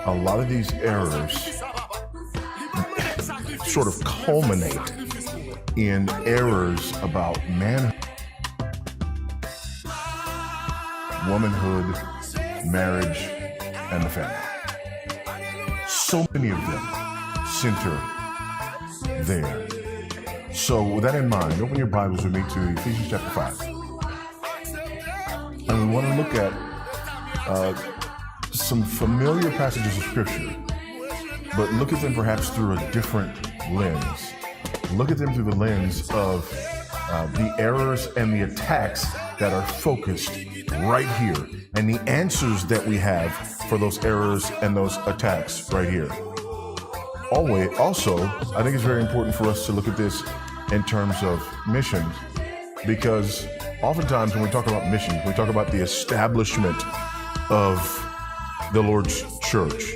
a lot of these errors sort of culminate in errors about manhood, womanhood, marriage, and the family. So many of them center there. So with that in mind, open your Bibles with me to Ephesians chapter 5. And we want to look at some familiar passages of Scripture, but look at them perhaps through a different lens. Look at them through the lens of the errors and the attacks that are focused right here, and the answers that we have for those errors and those attacks right here. Also, I think it's very important for us to look at this in terms of missions, because oftentimes when we talk about missions, we talk about the establishment of the Lord's church.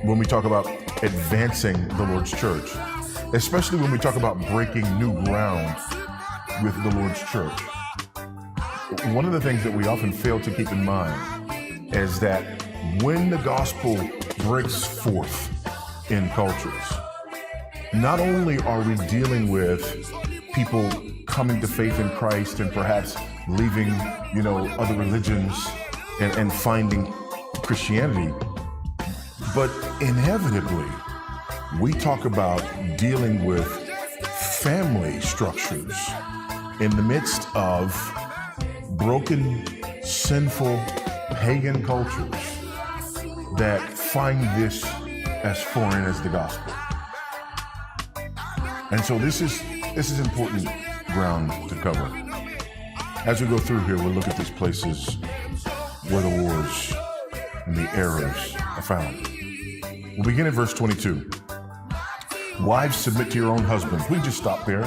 When we talk about advancing the Lord's church, especially when we talk about breaking new ground with the Lord's church. One of the things that we often fail to keep in mind is that when the gospel breaks forth in cultures, not only are we dealing with people coming to faith in Christ and perhaps leaving, other religions and finding Christianity, but inevitably, we talk about dealing with family structures in the midst of broken, sinful, pagan cultures that find this as foreign as the gospel. And so this is important ground to cover. As we go through here, we'll look at these places where the wars and the errors are found. We'll begin at verse 22. Wives, submit to your own husbands. We just stop there.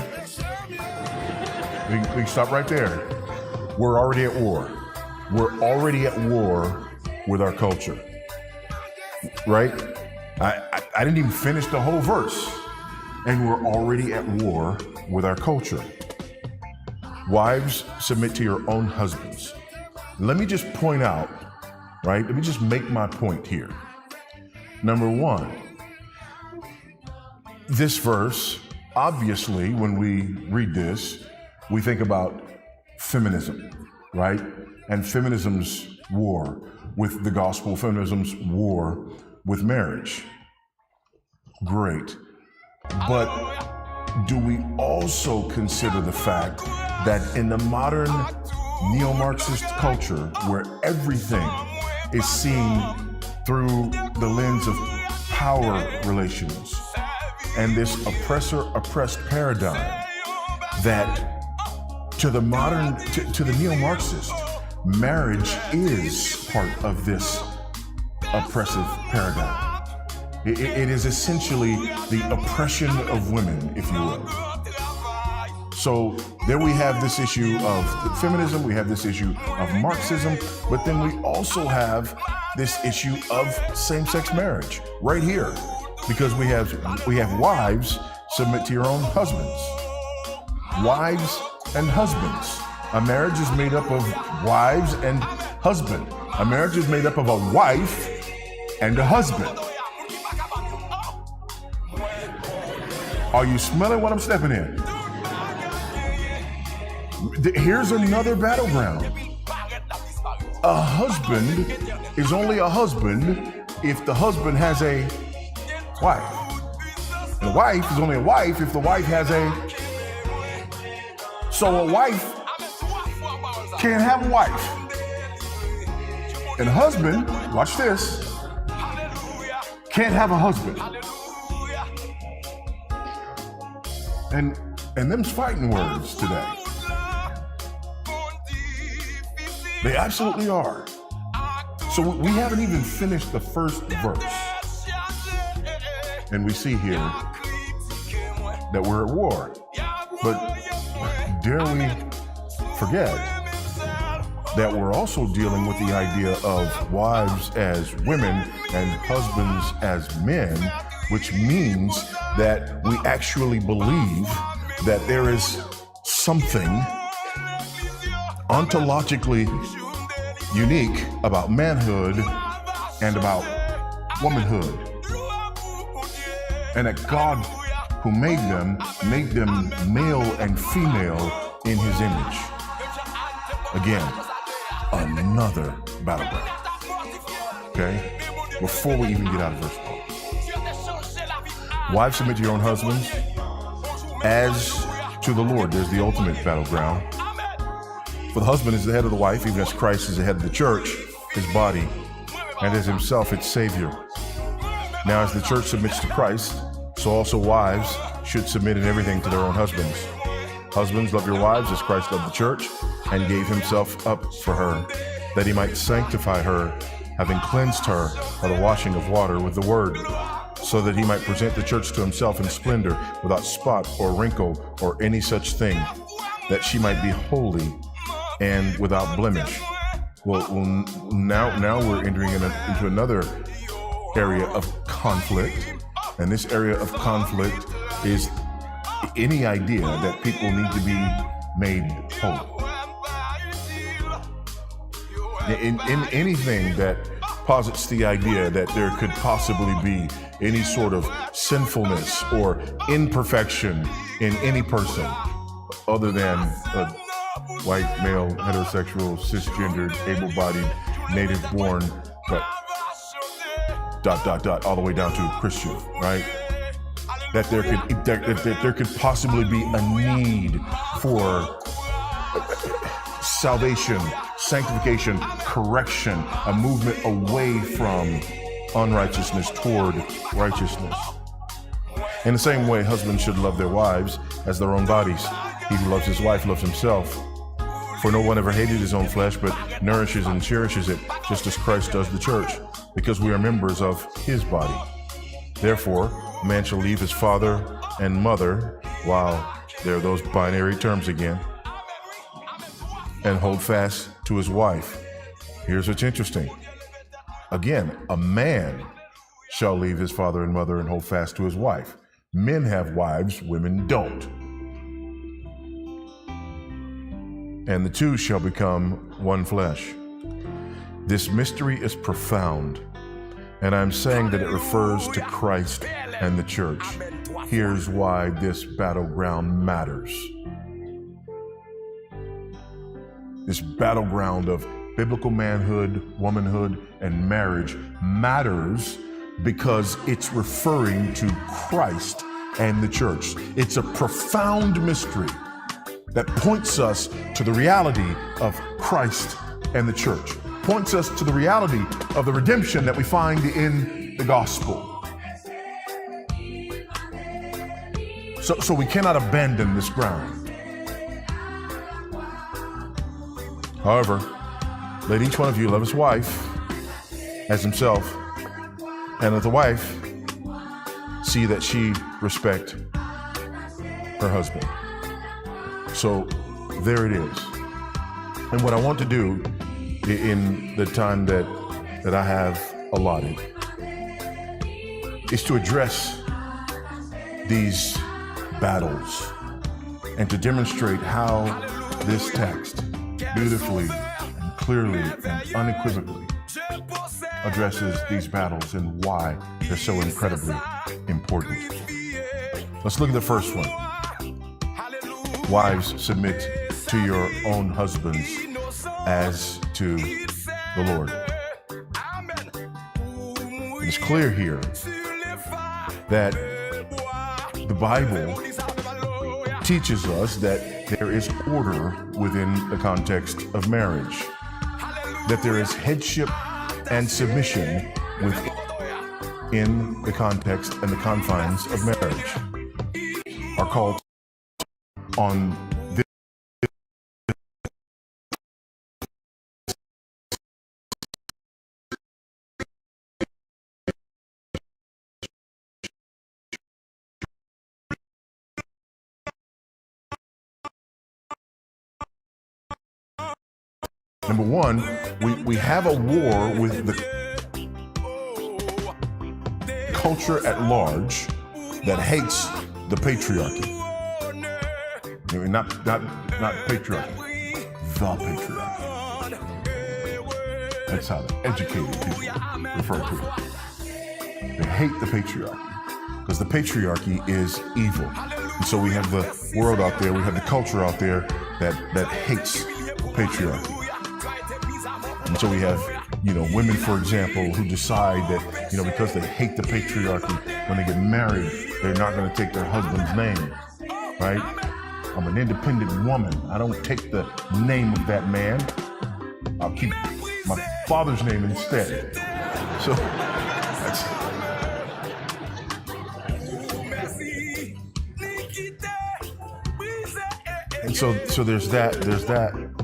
We can stop right there. We're already at war. We're already at war with our culture, right? I didn't even finish the whole verse, and we're already at war with our culture. Wives, submit to your own husbands. Let me just point out, right? Let me just make my point here. Number one, this verse, obviously, when we read this, we think about feminism, right? And feminism's war with the gospel, feminism's war with marriage. Great. But do we also consider the fact that in the modern neo-Marxist culture, where everything is seen through the lens of power relations and this oppressor-oppressed paradigm, that to the modern, to the neo-Marxist, marriage is part of this oppressive paradigm. It is essentially the oppression of women, if you will. So there we have this issue of feminism, we have this issue of Marxism, but then we also have this issue of same-sex marriage right here, because we have wives, submit to your own husbands. Wives and husbands. A marriage is made up of wives and husband. A marriage is made up of a wife and a husband. Are you smelling what I'm stepping in? Here's another battleground. A husband is only a husband if the husband has a wife. And a wife is only a wife if the wife has a... So a wife can't have a wife. And a husband, watch this, can't have a husband. And them's fighting words today. They absolutely are. So we haven't even finished the first verse. And we see here that we're at war. But dare we forget that we're also dealing with the idea of wives as women and husbands as men, which means that we actually believe that there is something ontologically unique about manhood and about womanhood. And that God who made them male and female in his image. Again, another battleground. Okay? Before we even get out of verse 4. Wives, submit to your own husbands as to the Lord. There's the ultimate battleground. For the husband is the head of the wife, even as Christ is the head of the church, his body, and as himself its Savior. Now as the church submits to Christ, so also wives should submit in everything to their own husbands. Husbands, love your wives as Christ loved the church and gave himself up for her, that he might sanctify her, having cleansed her by the washing of water with the word, so that he might present the church to himself in splendor, without spot or wrinkle or any such thing, that she might be holy and without blemish. Well, now we're entering into another area of conflict, and this area of conflict is any idea that people need to be made whole. In anything that posits the idea that there could possibly be any sort of sinfulness or imperfection in any person other than a white, male, heterosexual, cisgendered, able-bodied, native-born, but ... all the way down to a Christian, right? That there could possibly be a need for salvation, sanctification, correction, a movement away from unrighteousness toward righteousness. In the same way, husbands should love their wives as their own bodies. He who loves his wife loves himself. For no one ever hated his own flesh, but nourishes and cherishes it, just as Christ does the church, because we are members of his body. Therefore, a man shall leave his father and mother, while there are those binary terms again, and hold fast to his wife. Here's what's interesting. Again, a man shall leave his father and mother and hold fast to his wife. Men have wives, women don't. And the two shall become one flesh. This mystery is profound, and I'm saying that it refers to Christ and the church. Here's why this battleground matters. This battleground of biblical manhood, womanhood, and marriage matters because it's referring to Christ and the church. It's a profound mystery that points us to the reality of Christ and the church, points us to the reality of the redemption that we find in the gospel. So we cannot abandon this ground. However, let each one of you love his wife as himself, and let the wife see that she respect her husband. So there it is. And what I want to do in the time that I have allotted is to address these battles and to demonstrate how this text beautifully and clearly and unequivocally addresses these battles and why they're so incredibly important. Let's look at the first one. Wives, submit to your own husbands as to the Lord. It's clear here that the Bible teaches us that there is order within the context of marriage, that there is headship and submission within the context and the confines of marriage. Our call on this number one, we have a war with the culture at large that hates the patriarchy. I mean, not patriarchy, the patriarchy. That's how the educated people refer to it. They hate the patriarchy because the patriarchy is evil. And so we have the world out there, we have the culture out there that hates patriarchy. And so we have, women, for example, who decide that, because they hate the patriarchy, when they get married, they're not going to take their husband's name, right? I'm an independent woman. I don't take the name of that man. I'll keep my father's name instead. So that's... And so there's that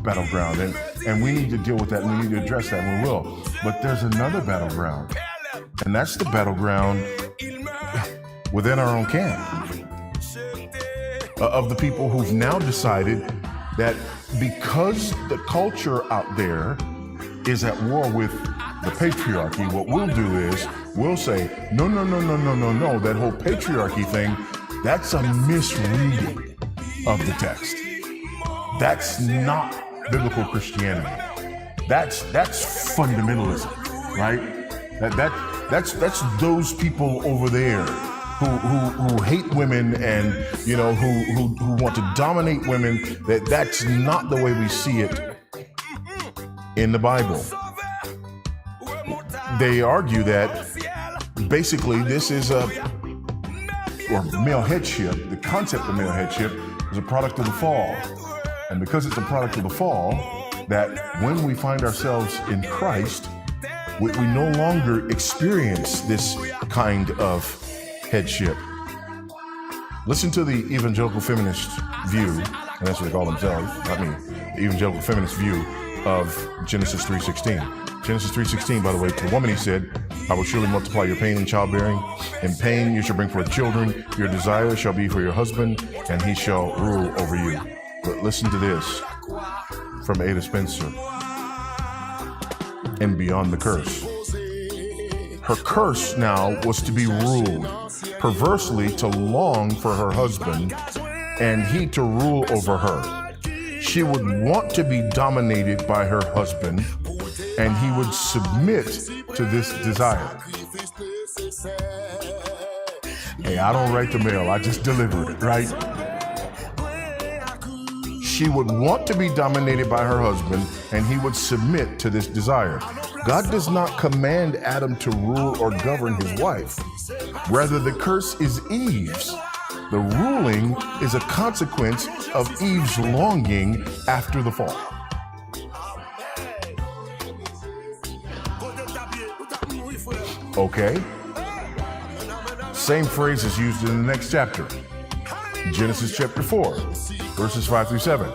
battleground, and we need to deal with that, and we need to address that, and we will. But there's another battleground, and that's the battleground within our own camp of the people who've now decided that because the culture out there is at war with the patriarchy, what we'll do is we'll say, no, that whole patriarchy thing, that's a misreading of the text. That's not biblical Christianity. That's fundamentalism, right? That's those people over there who hate women and who want to dominate women. That's not the way we see it in the Bible. They argue that basically this is male headship. The concept of male headship is a product of the fall. And because it's a product of the fall, that when we find ourselves in Christ, we no longer experience this kind of headship. Listen to the evangelical feminist view, and that's what they call themselves, not me, the evangelical feminist view of Genesis 3:16. Genesis 3:16, by the way, to the woman he said, I will surely multiply your pain in childbearing. In pain you shall bring forth children. Your desire shall be for your husband, and he shall rule over you. But listen to this from Ada Spencer and Beyond the Curse. Her curse now was to be ruled, perversely to long for her husband and he to rule over her. She would want to be dominated by her husband and he would submit to this desire. Hey, I don't write the mail, I just delivered it, right? She would want to be dominated by her husband, and he would submit to this desire. God does not command Adam to rule or govern his wife. Rather, the curse is Eve's. The ruling is a consequence of Eve's longing after the fall. Okay. Same phrase is used in the next chapter. Genesis chapter 4, verses 5-7.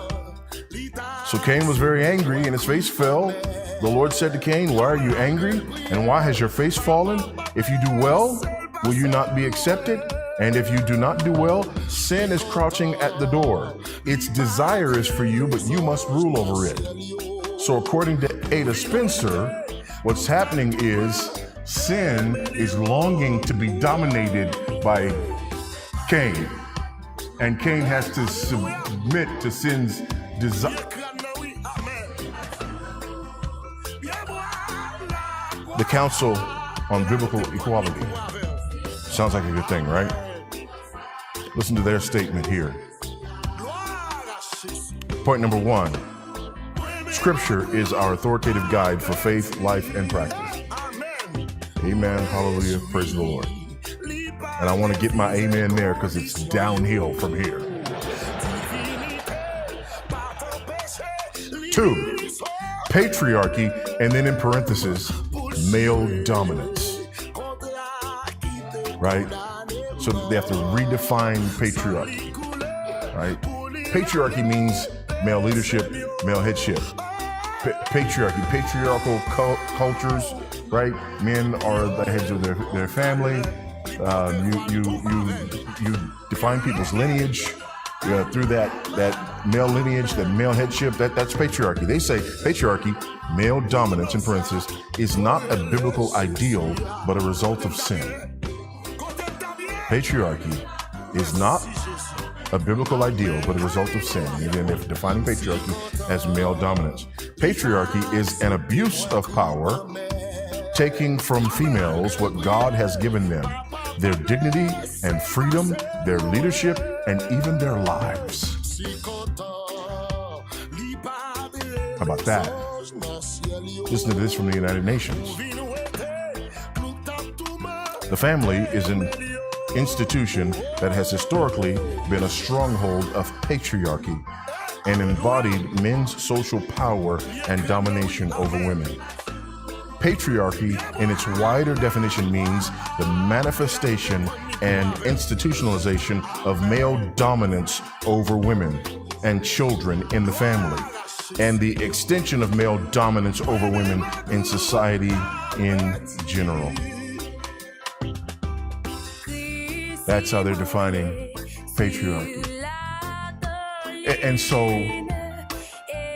So Cain was very angry and his face fell. The Lord said to Cain, why are you angry? And why has your face fallen? If you do well, will you not be accepted? And if you do not do well, sin is crouching at the door. Its desire is for you, but you must rule over it. So according to Ada Spencer, what's happening is sin is longing to be dominated by Cain. And Cain has to submit to sin's desire. The Council on Biblical Equality. Sounds like a good thing, right? Listen to their statement here. Point number 1. Scripture is our authoritative guide for faith, life, and practice. Amen. Hallelujah. Praise the Lord. And I want to get my amen there because it's downhill from here. 2, patriarchy, and then in parentheses, male dominance. Right? So they have to redefine patriarchy. Right? Patriarchy means male leadership, male headship. Patriarchy, patriarchal cultures, right? Men are the heads of their family. You define people's lineage through that male lineage, that male headship. That's patriarchy. They say patriarchy, male dominance in parentheses, is not a biblical ideal, but a result of sin. Patriarchy is not a biblical ideal, but a result of sin. And then they're defining patriarchy as male dominance. Patriarchy is an abuse of power taking from females what God has given them, their dignity and freedom, their leadership, and even their lives. How about that? Listen to this from the United Nations. The family is an institution that has historically been a stronghold of patriarchy and embodied men's social power and domination over women. Patriarchy, in its wider definition, means the manifestation and institutionalization of male dominance over women and children in the family, and the extension of male dominance over women in society in general. That's how they're defining patriarchy. And so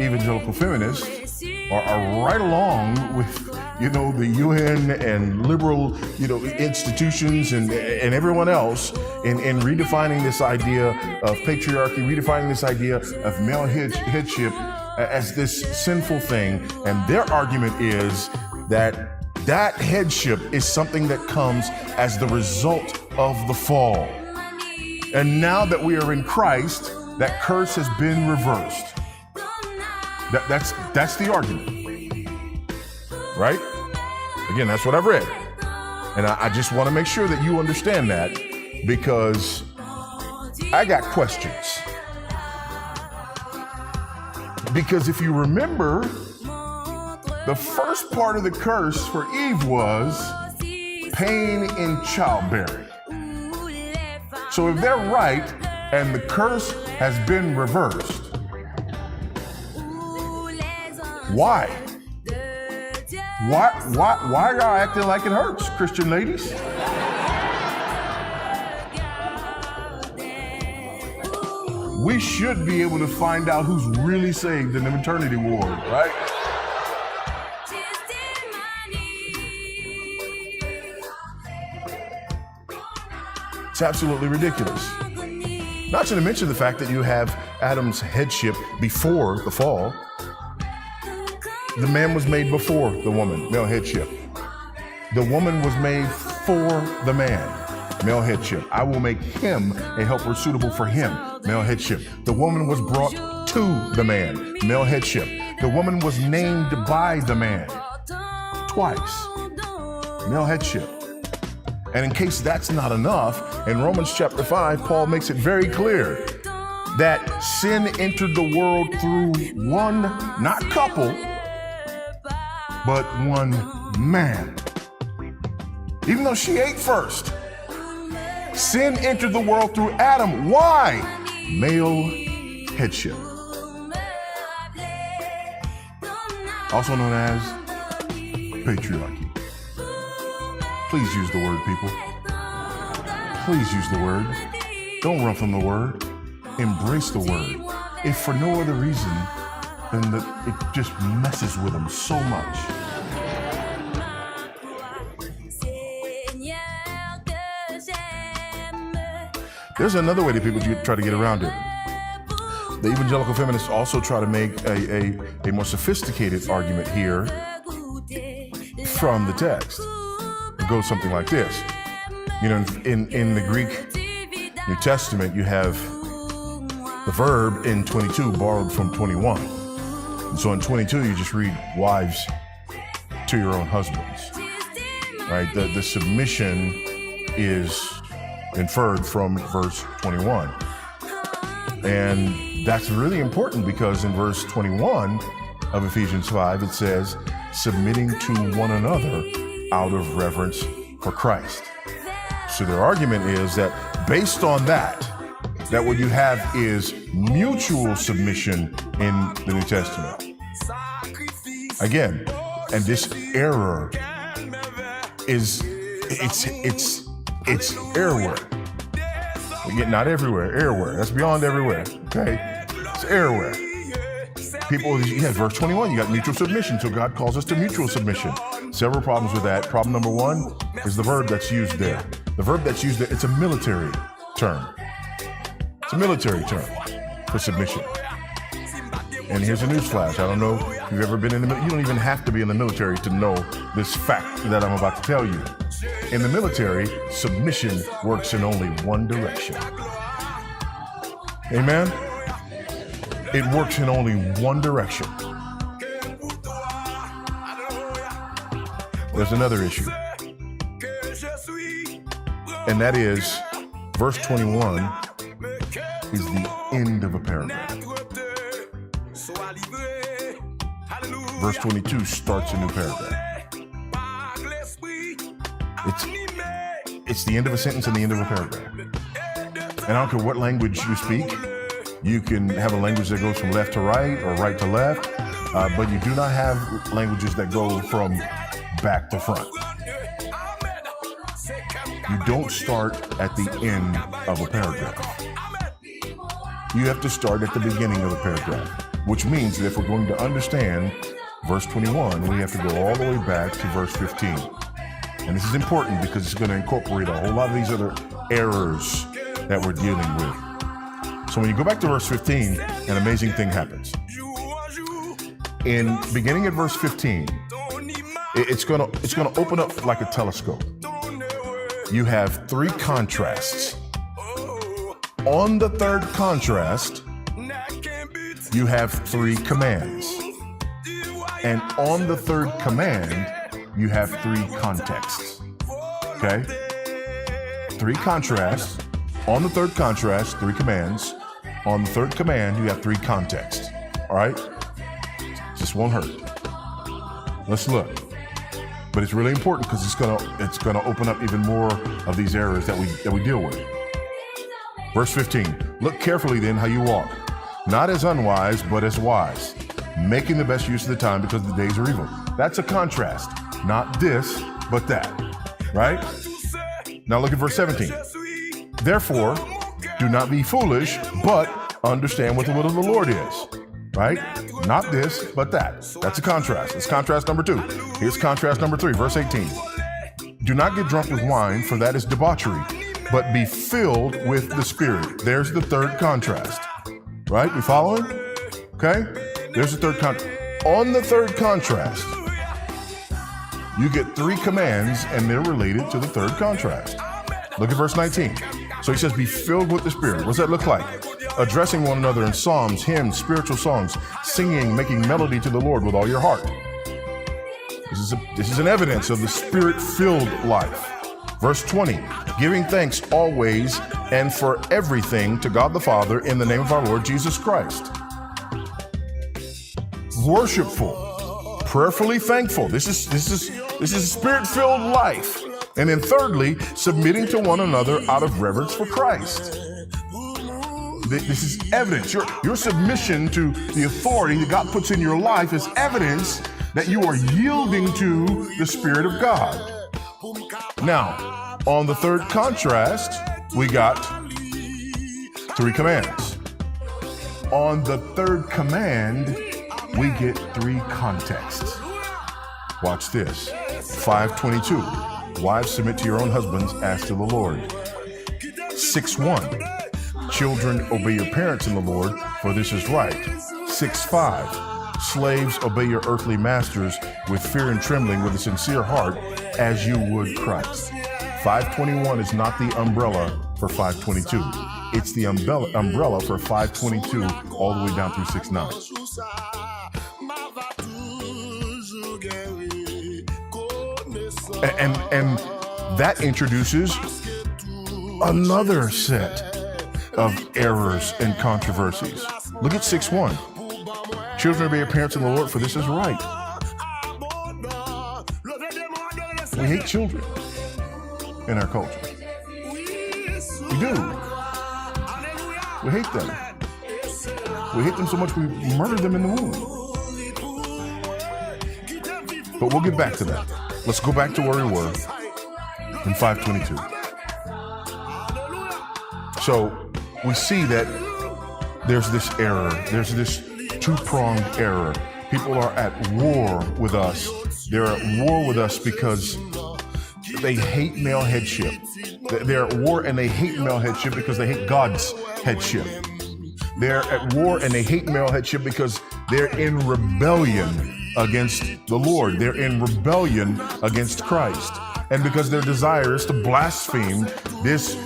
evangelical feminists are right along with, the UN and liberal, institutions and everyone else in redefining this idea of patriarchy, redefining this idea of male headship as this sinful thing. And their argument is that headship is something that comes as the result of the fall. And now that we are in Christ, that curse has been reversed. That's the argument, right? Again, that's what I've read. And I just want to make sure that you understand that, because I got questions. Because if you remember, the first part of the curse for Eve was pain in childbearing. So if they're right and the curse has been reversed, why? Why are y'all acting like it hurts, Christian ladies? We should be able to find out who's really saved in the maternity ward, right? It's absolutely ridiculous. Not to mention the fact that you have Adam's headship before the fall. The man was made before the woman, male headship. The woman was made for the man, male headship. I will make him a helper suitable for him, male headship. The woman was brought to the man, male headship. The woman was named by the man twice, male headship. And in case that's not enough, in Romans chapter 5, Paul makes it very clear that sin entered the world through one, not couple, but one man. Even though she ate first, sin entered the world through Adam. Why? Male headship. Also known as patriarchy. Please use the word, people. Please use the word. Don't run from the word. Embrace the word. If for no other reason than that it just messes with them so much. There's another way that people try to get around it. The evangelical feminists also try to make a more sophisticated argument here from the text. It goes something like this. In the Greek New Testament, you have the verb in 22 borrowed from 21. And so in 22, you just read wives to your own husbands, right? The submission is inferred from verse 21. And that's really important because in verse 21 of Ephesians 5, it says, submitting to one another out of reverence for Christ. So their argument is that based on that what you have is mutual submission in the New Testament. Again, and this error is, it's errorware. Again, not everywhere, errorware. That's beyond everywhere, okay? It's errorware. People, you have verse 21, you got mutual submission, so God calls us to mutual submission. Several problems with that. Problem number one is the verb that's used there. The verb that's used there, it's a military term. It's a military term for submission. And here's a newsflash. I don't know If you've ever been in the military, you don't even have to be in the military to know this fact that I'm about to tell you. In the military, submission works in only one direction. Amen? It works in only one direction. There's another issue. And that is, verse 21 is the end of a paragraph. Verse 22 starts a new paragraph. It's the end of a sentence and the end of a paragraph. And I don't care what language you speak. You can have a language that goes from left to right or right to left, but you do not have languages that go from back to front. You don't start at the end of a paragraph. You have to start at the beginning of a paragraph, which means that if we're going to understand verse 21, we have to go all the way back to verse 15. And this is important because it's going to incorporate a whole lot of these other errors that we're dealing with. So when you go back to verse 15, an amazing thing happens. In beginning at verse 15, it's going to open up like a telescope. You have three contrasts. On the third contrast, you have three commands. And on the third command, you have three contexts. Okay? Three contrasts. On the third contrast, three commands. On the third command, you have three contexts. All right? This won't hurt. Let's look. But it's really important because it's gonna open up even more of these errors that we deal with. Verse 15. Look carefully then how you walk, not as unwise, but as wise, making the best use of the time because the days are evil. That's a contrast. Not this, but that. Right? Now look at verse 17. Therefore, do not be foolish, but understand what the will of the Lord is. Right? Not this, but that. That's a contrast. That's contrast number 2. Here's contrast number 3, verse 18. Do not get drunk with wine, for that is debauchery, but be filled with the Spirit. There's the third contrast. Right? We following? Okay? There's the third contrast. On the third contrast, you get three commands, and they're related to the third contrast. Look at verse 19. So he says, be filled with the Spirit. What does that look like? Addressing one another in psalms, hymns, spiritual songs, singing, making melody to the Lord with all your heart. This is an evidence of the Spirit-filled life. Verse 20, giving thanks always and for everything to God the Father in the name of our Lord Jesus Christ. Worshipful, prayerfully thankful. This is a Spirit-filled life. And then thirdly, submitting to one another out of reverence for Christ. This is evidence. Your submission to the authority that God puts in your life is evidence that you are yielding to the Spirit of God. Now, on the third contrast, we got three commands. On the third command, we get three contexts. Watch this. 5:22. Wives, submit to your own husbands as to the Lord. 6:1. Children, obey your parents in the Lord, for this is right. 6:5. Slaves, obey your earthly masters with fear and trembling, with a sincere heart, as you would Christ. 5:21 is not the umbrella for 5:22. It's the umbrella for 5:22 all the way down through 6:9. And that introduces another set of errors and controversies. Look at 6:1. Children, obey your parents in the Lord, for this is right. We hate children in our culture. We do. We hate them. We hate them so much we murder them in the womb. But we'll get back to that. Let's go back to where we were in 5:22. So we see that there's this error. There's this two-pronged error. People are at war with us. They're at war with us because they hate male headship. They're at war and they hate male headship because they hate God's headship. They're at war and they hate male headship because They're in rebellion against the Lord. They're in rebellion against Christ. And because their desire is to blaspheme this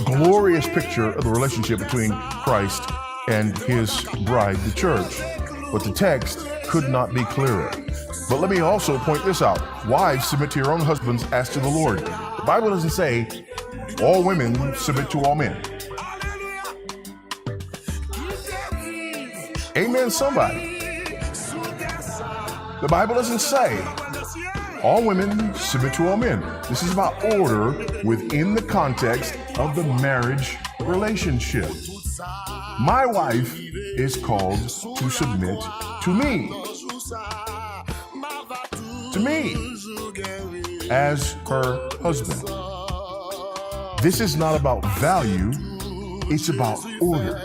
glorious picture of the relationship between Christ and his bride, the church. But the text could not be clearer. But let me also point this out. Wives, submit to your own husbands as to the Lord. The Bible doesn't say all women submit to all men. Amen, somebody. The Bible doesn't say all women submit to all men. This is about order within the context of the marriage relationship. My wife is called to submit to me. To me, as her husband. This is not about value, it's about order.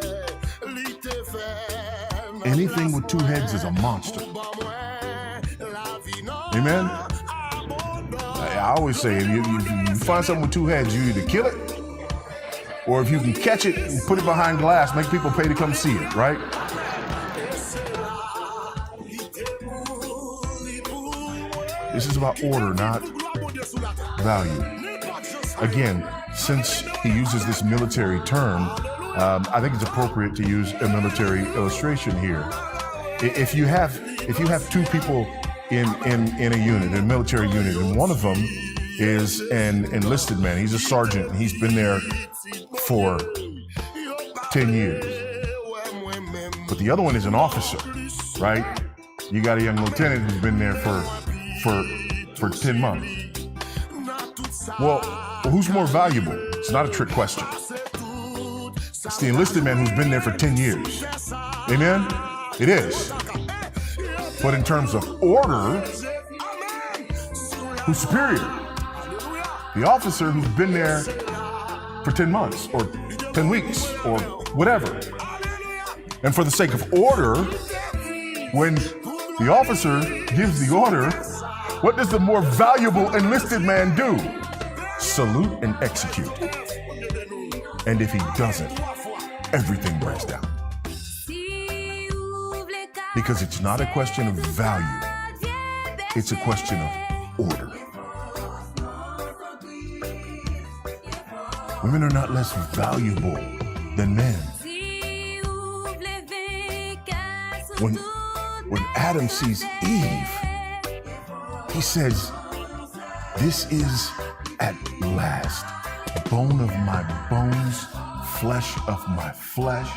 Anything with two heads is a monster. Amen? I always say, if you find something with two heads, you either kill it, or if you can catch it and put it behind glass, make people pay to come see it, right? This is about order, not value. Again, since he uses this military term, I think it's appropriate to use a military illustration here. If you have two people in a unit, in a military unit, and one of them is an enlisted man, he's a sergeant, and he's been there for 10 years. But the other one is an officer, right? You got a young lieutenant who's been there for 10 months. Well, who's more valuable? It's not a trick question. It's the enlisted man who's been there for 10 years. Amen? It is. But in terms of order, who's superior? The officer who's been there for 10 months or 10 weeks or whatever. And for the sake of order, when the officer gives the order, what does the more valuable enlisted man do? Salute and execute. And if he doesn't, everything breaks down. Because it's not a question of value, it's a question of order. Women are not less valuable than men. When Adam sees Eve, he says, "This is at last bone of my bones, flesh of my flesh.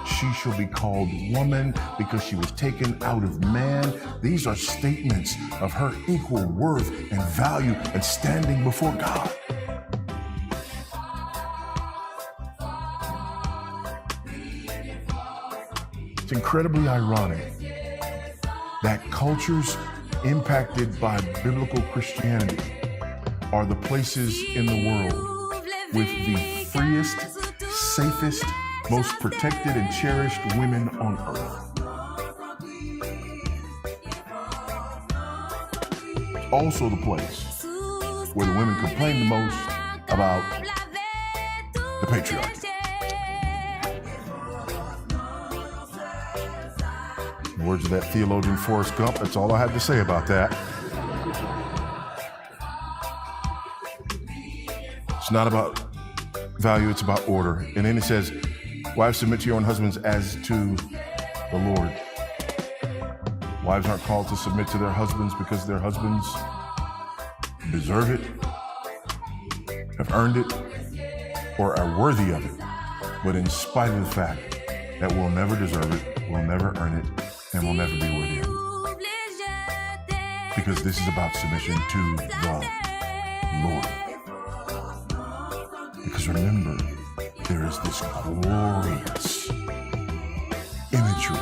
She shall be called woman because she was taken out of man." These are statements of her equal worth and value and standing before God. It's incredibly ironic that cultures impacted by biblical Christianity are the places in the world with the freest, safest, most protected and cherished women on earth. It's also the place where the women complain the most about the patriarchy. In the words of that theologian Forrest Gump, that's all I have to say about that. It's not about value, it's about order. And then it says, wives, submit to your own husbands as to the Lord. Wives aren't called to submit to their husbands because their husbands deserve it, have earned it, or are worthy of it. But in spite of the fact that we'll never deserve it, we'll never earn it, and we'll never be worthy of it. Because this is about submission to the Lord. Because remember, there is this glorious imagery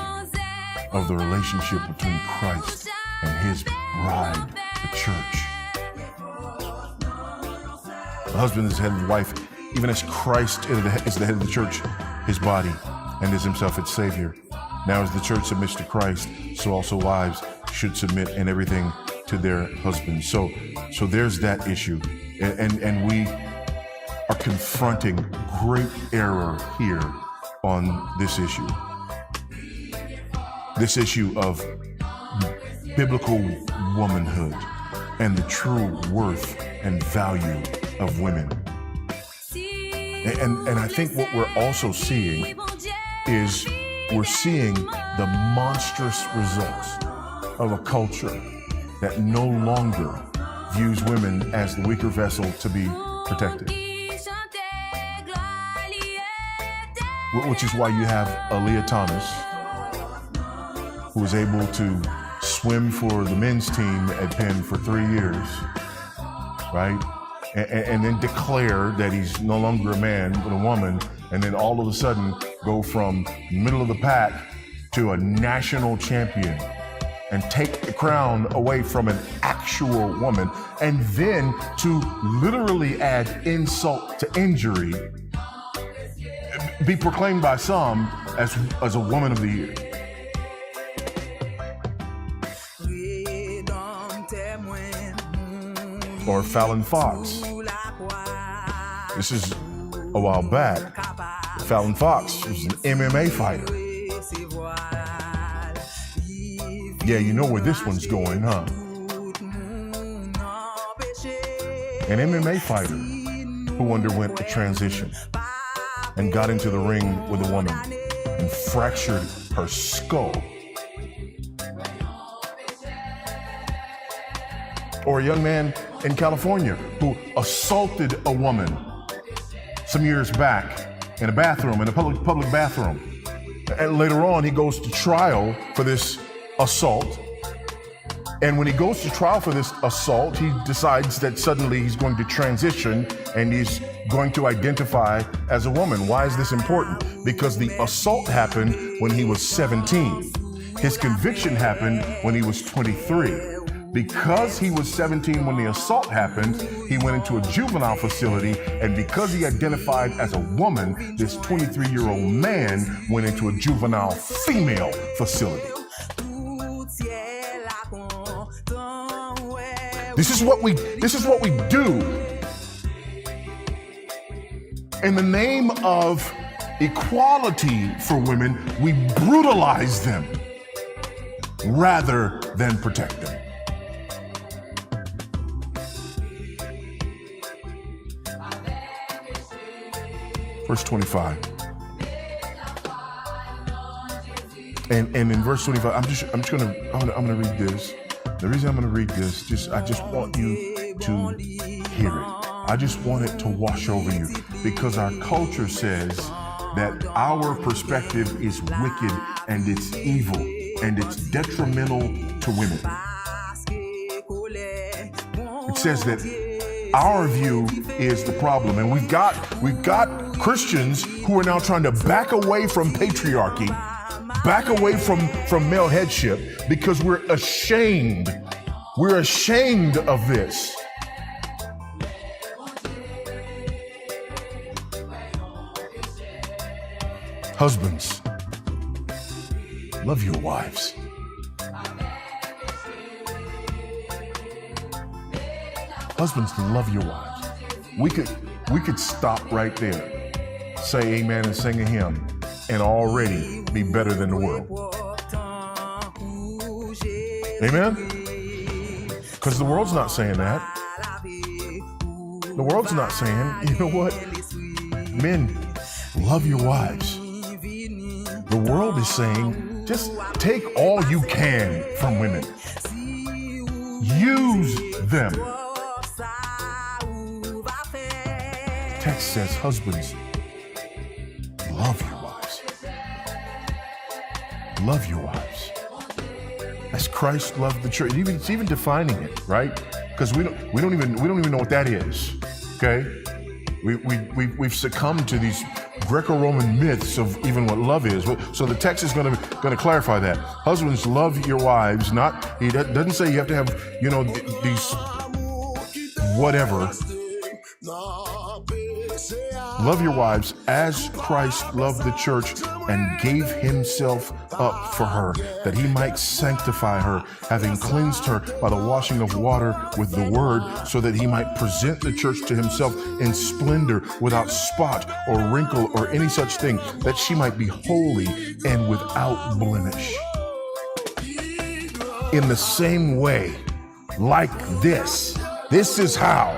of the relationship between Christ and his bride, the church. The husband is the head of the wife, even as Christ is the head of the church, his body, and is himself its Savior. Now as the church submits to Christ, so also wives should submit in everything to their husbands. So there's that issue. And we are confronting great error here on this issue. this issue of biblical womanhood and the true worth and value of women. And I think what we're also seeing is we're seeing the monstrous results of a culture that no longer views women as the weaker vessel to be protected. Which is why you have Aaliyah Thomas, who was able to swim for the men's team at Penn for 3 years, right? And then declare that he's no longer a man but a woman, and then all of a sudden go from middle of the pack to a national champion and take the crown away from an actual woman, and then to literally add insult to injury, be proclaimed by some as a woman of the year. Or Fallon Fox. This is a while back. Fallon Fox was an MMA fighter. Yeah, you know where this one's going, huh? An MMA fighter who underwent a transition and got into the ring with a woman and fractured her skull. Or a young man in California who assaulted a woman some years back in a bathroom, in a public bathroom. And later on, he goes to trial for this assault. And when he goes to trial for this assault, he decides that suddenly he's going to transition and he's going to identify as a woman. Why is this important? Because the assault happened when he was 17. His conviction happened when he was 23. Because he was 17 when the assault happened, he went into a juvenile facility, and because he identified as a woman, this 23-year-old man went into a juvenile female facility. This is what we do. In the name of equality for women, we brutalize them rather than protect them. Verse 25. And in verse 25, I'm gonna read this. The reason I'm gonna read this, I just want you to hear it. I just want it to wash over you, because our culture says that our perspective is wicked and it's evil and it's detrimental to women. It says that our view is the problem, and we've got Christians who are now trying to back away from patriarchy, back away from male headship, because we're ashamed. We're ashamed of this. Husbands, love your wives. Husbands, love your wives. We could stop right there, say amen and sing a hymn, and already be better than the world. Amen? Because the world's not saying that. The world's not saying, you know what? Men, love your wives. The world is saying, just take all you can from women. Use them. The text says, husbands, love your wives. Love your wives. As Christ loved the church. It's even defining it, right? Because we don't even know what that is. Okay? We've succumbed to these Greco-Roman myths of even what love is. So the text is going to clarify that. Husbands, love your wives. He doesn't say you have to have, these whatever. Love your wives as Christ loved the church and gave himself up for her, that he might sanctify her, having cleansed her by the washing of water with the word, so that he might present the church to himself in splendor, without spot or wrinkle or any such thing, that she might be holy and without blemish. in the same way, like this. This is how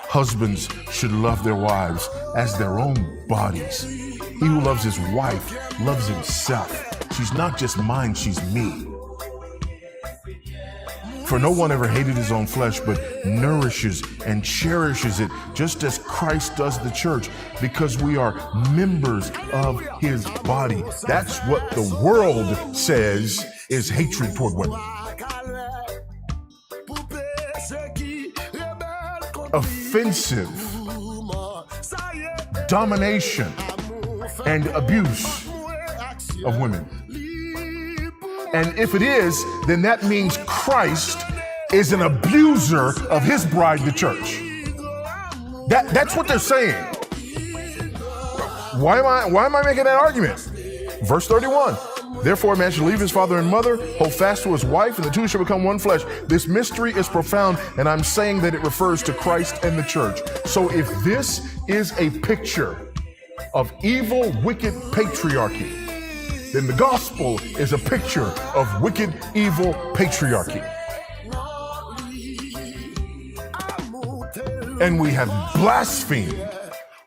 husbands should love their wives as their own bodies. He who loves his wife loves himself. She's not just mine, she's me. For no one ever hated his own flesh, but nourishes and cherishes it, just as Christ does the church, because we are members of his body. That's what the world says is hatred toward women. Offensive domination and abuse of women. And if it is, then that means Christ is an abuser of his bride, the church. That's what they're saying. Why am I making that argument? Verse 31. Therefore, a man shall leave his father and mother, hold fast to his wife, and the two shall become one flesh. This mystery is profound, and I'm saying that it refers to Christ and the church. So if this is a picture of evil, wicked patriarchy, then the gospel is a picture of wicked, evil patriarchy. And we have blasphemed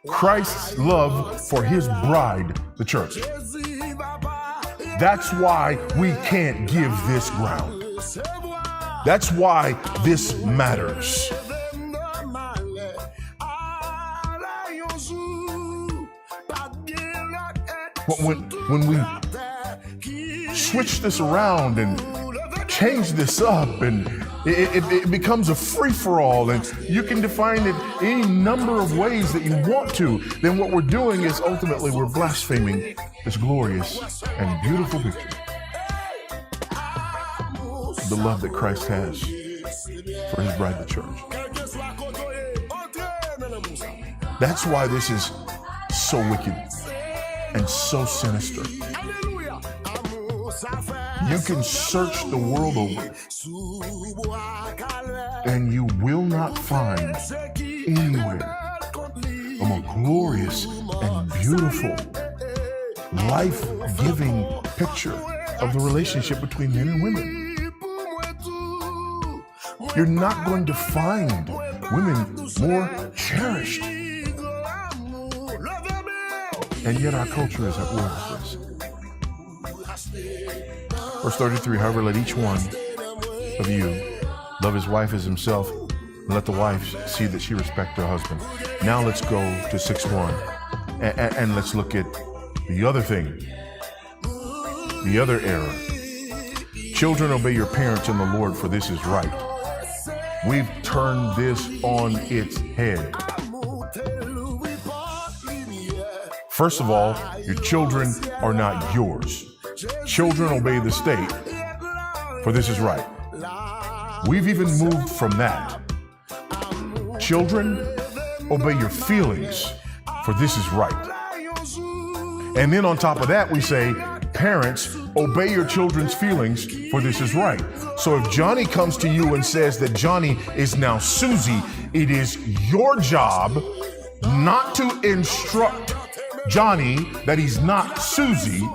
Christ's love for his bride, the church. That's why we can't give this ground. That's why this matters. When we switch this around and change this up, and it becomes a free-for-all, and you can define it any number of ways that you want to, then what we're doing is ultimately we're blaspheming this glorious and beautiful picture. The love that Christ has for his bride, the church. That's why this is so wicked and so sinister. You can search the world over, and you will not find anywhere a more glorious and beautiful, life-giving picture of the relationship between men and women. You're not going to find women more cherished. And yet our culture is at war with this. Verse 33, however, let each one of you love his wife as himself, and let the wife see that she respect her husband. Now let's go to 6:1, and let's look at the other thing, the other error. Children, obey your parents in the Lord, for this is right. We've turned this on its head. First of all, your children are not yours. Children, obey the state, for this is right. We've even moved from that. Children, obey your feelings, for this is right. And then on top of that, we say, parents, obey your children's feelings, for this is right. So if Johnny comes to you and says that Johnny is now Susie, it is your job not to instruct Johnny that he's not Susie,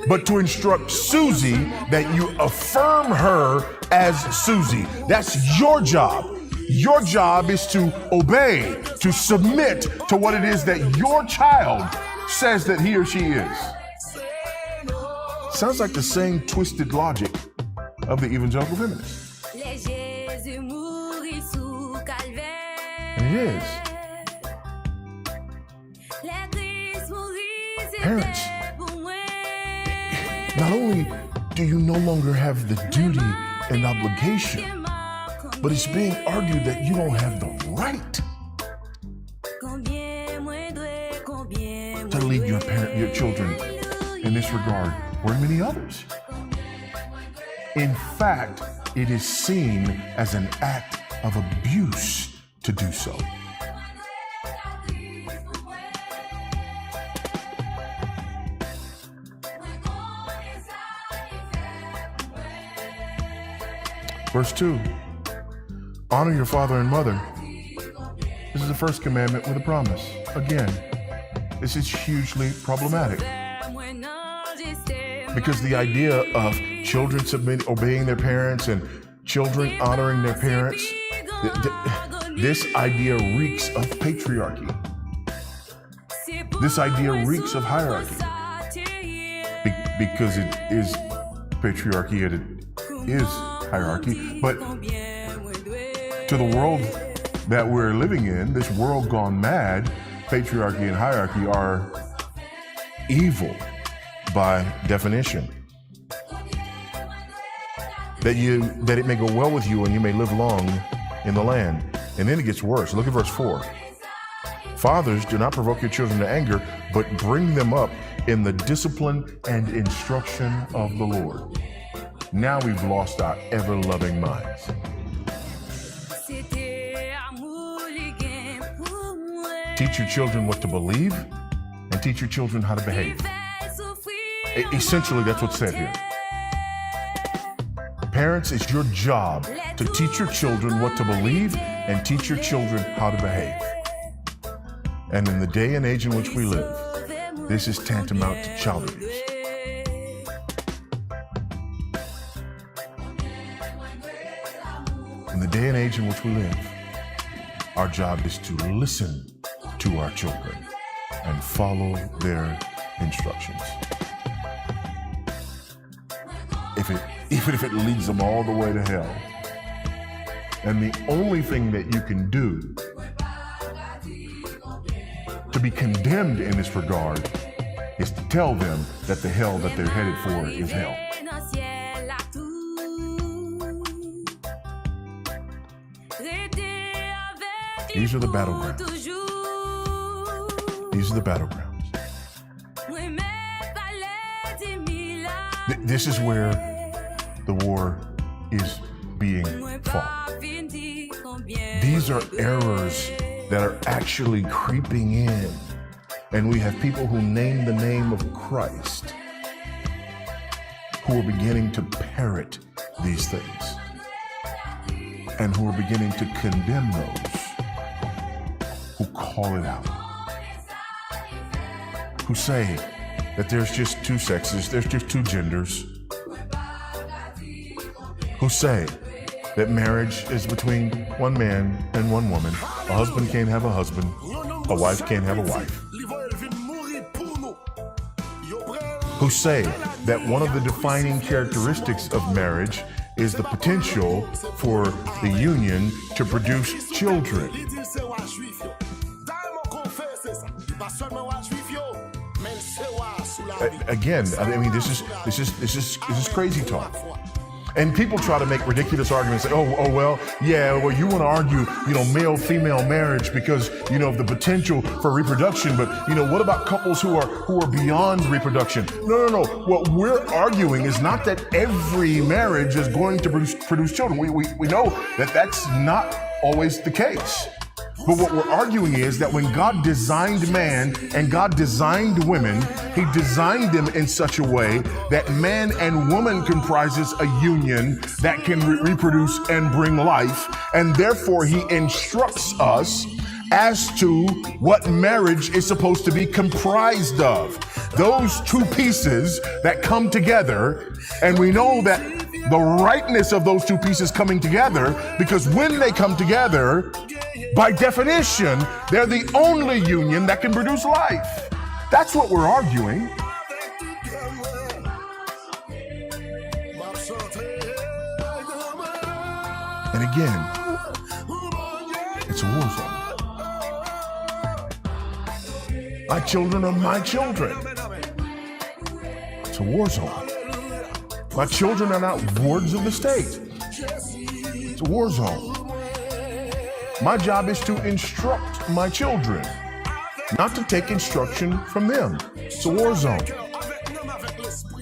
but to instruct Susie that you affirm her as Susie. That's your job. Your job is to obey, to submit to what it is that your child says that he or she is. Sounds like the same twisted logic of the evangelical feminists. And it is. Parents, not only do you no longer have the duty and obligation, but it's being argued that you don't have the right to lead your children in this regard or in many others. In fact, it is seen as an act of abuse to do so. Verse 2, honor your father and mother. This is the first commandment with a promise. Again, this is hugely problematic. Because the idea of children obeying their parents and children honoring their parents, this idea reeks of patriarchy. This idea reeks of hierarchy. Because it is patriarchy and it is hierarchy. But to the world that we're living in, this world gone mad, patriarchy and hierarchy are evil by definition. That it may go well with you and you may live long in the land. And then it gets worse. Look at verse 4. Fathers, do not provoke your children to anger, but bring them up in the discipline and instruction of the Lord. Now we've lost our ever-loving minds. Teach your children what to believe and teach your children how to behave. Essentially, that's what's said here. Parents, it's your job to teach your children what to believe and teach your children how to behave. And in the day and age in which we live, this is tantamount to child abuse. In the day and age in which we live, our job is to listen to our children and follow their instructions. Even if it leads them all the way to hell. And the only thing that you can do to be condemned in this regard is to tell them that the hell that they're headed for is hell. These are the battlegrounds. These are the battlegrounds. This is where the war is being fought. These are errors that are actually creeping in. And we have people who name the name of Christ who are beginning to parrot these things and who are beginning to condemn those who call it out, who say that there's just two sexes, there's just two genders, who say that marriage is between one man and one woman. A husband can't have a husband, a wife can't have a wife. Who say that one of the defining characteristics of marriage is the potential for the union to produce children. Again, I mean, this is crazy talk. And people try to make ridiculous arguments. Say, oh, well, you want to argue, male-female marriage because, of the potential for reproduction. But, what about couples who are beyond reproduction? No. What we're arguing is not that every marriage is going to produce children. We know that that's not always the case. But what we're arguing is that when God designed man and God designed women, he designed them in such a way that man and woman comprises a union that can reproduce and bring life. And therefore he instructs us as to what marriage is supposed to be comprised of. Those two pieces that come together, and we know that the rightness of those two pieces coming together, because when they come together, by definition, they're the only union that can produce life. That's what we're arguing. And again, it's a war zone. My children are my children. It's a war zone. My children are not wards of the state. It's a war zone. My job is to instruct my children, not to take instruction from them. It's a war zone.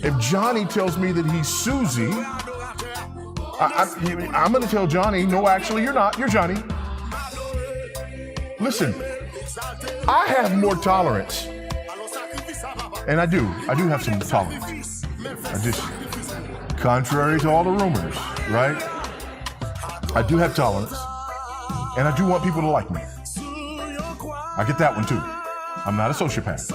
If Johnny tells me that he's Susie, I'm going to tell Johnny, no, actually, you're not. You're Johnny. Listen, I have more tolerance. And I do have some tolerance. Contrary to all the rumors, right? I do have tolerance. And I do want people to like me. I get that one too. I'm not a sociopath.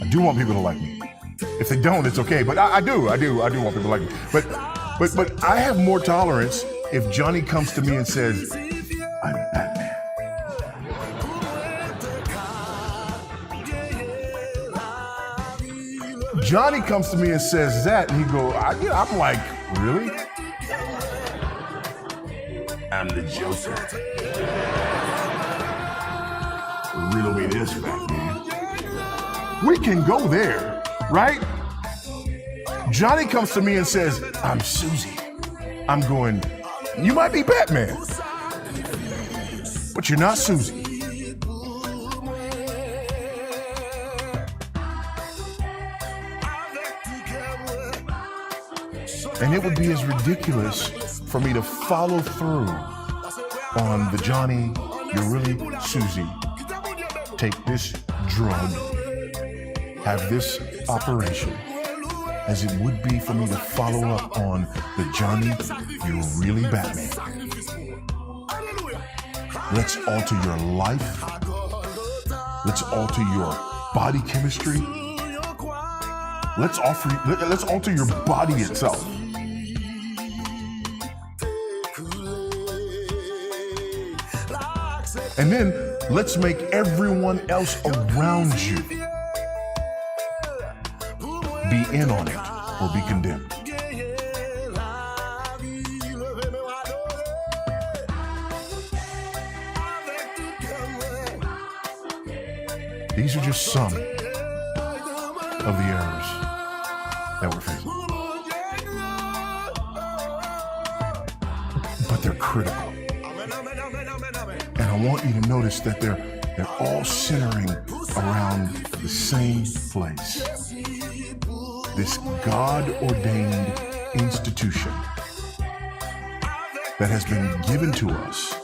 I do want people to like me. If they don't, it's okay. But I do want people to like me. But I have more tolerance if Johnny comes to me and says, I'm Batman. Johnny comes to me and says that, and he go, I'm like, really? I'm the Joker. Riddle me this, Batman. We can go there, right? Johnny comes to me and says, I'm Susie. I'm going, you might be Batman, but you're not Susie. And it would be as ridiculous for me to follow through on the Johnny, you're really Susie. Take this drug, have this operation, as it would be for me to follow up on the Johnny, you're really Batman. Let's alter your life. Let's alter your body chemistry. Let's alter your body itself. And then let's make everyone else around you be in on it or be condemned. These are just some of the errors that we're facing. But they're critical. And I want you to notice that they're all centering around the same place. This God-ordained institution that has been given to us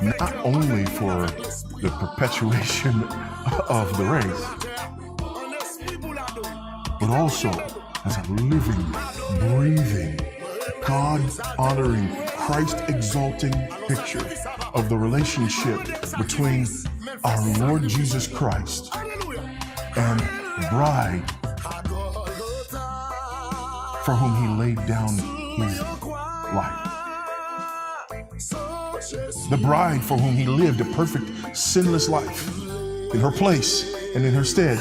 not only for the perpetuation of the race, but also as a living, breathing, God-honoring, Christ-exalting picture of the relationship between our Lord Jesus Christ and the bride for whom he laid down his life. The bride for whom he lived a perfect, sinless life in her place and in her stead.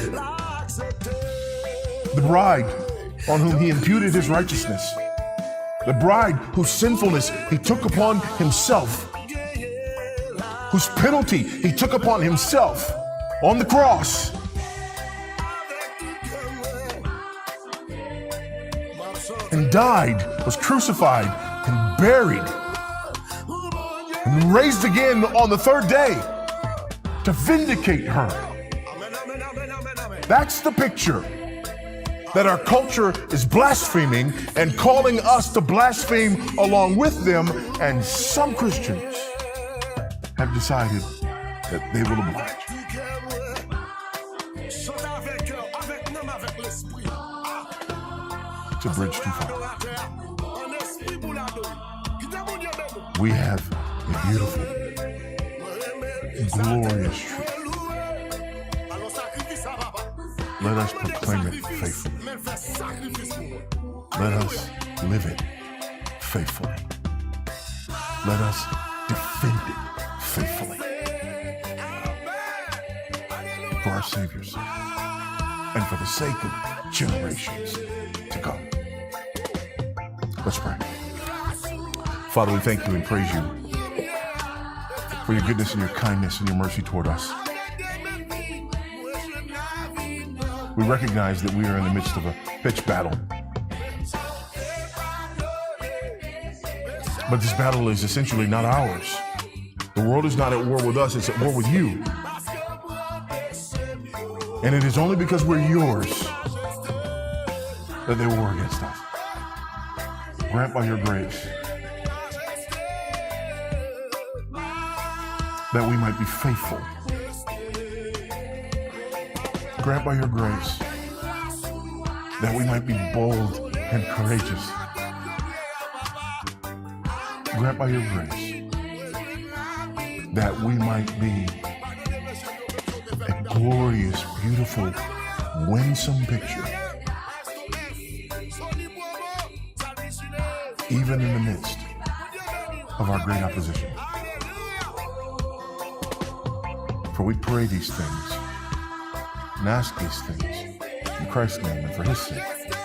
The bride on whom he imputed his righteousness. The bride whose sinfulness he took upon himself, whose penalty he took upon himself on the cross. And died, was crucified, and buried, and raised again on the third day to vindicate her. That's the picture that our culture is blaspheming and calling us to blaspheme along with them, and some Christians have decided that they will oblige. It's a bridge too far. We have a beautiful, glorious truth. Let us proclaim it faithfully. Let us live it faithfully. Let us defend it faithfully. For our Savior's sake and for the sake of generations to come. Let's pray. Father, we thank you and praise you for your goodness and your kindness and your mercy toward us. We recognize that we are in the midst of a pitched battle. But this battle is essentially not ours. The world is not at war with us, it's at war with you. And it is only because we're yours that they war against us. Grant by your grace that we might be faithful. Grant by your grace that we might be bold and courageous. Grant by your grace that we might be a glorious, beautiful, winsome picture even in the midst of our great opposition. For we pray these things and ask these things in Christ's name and for his sake.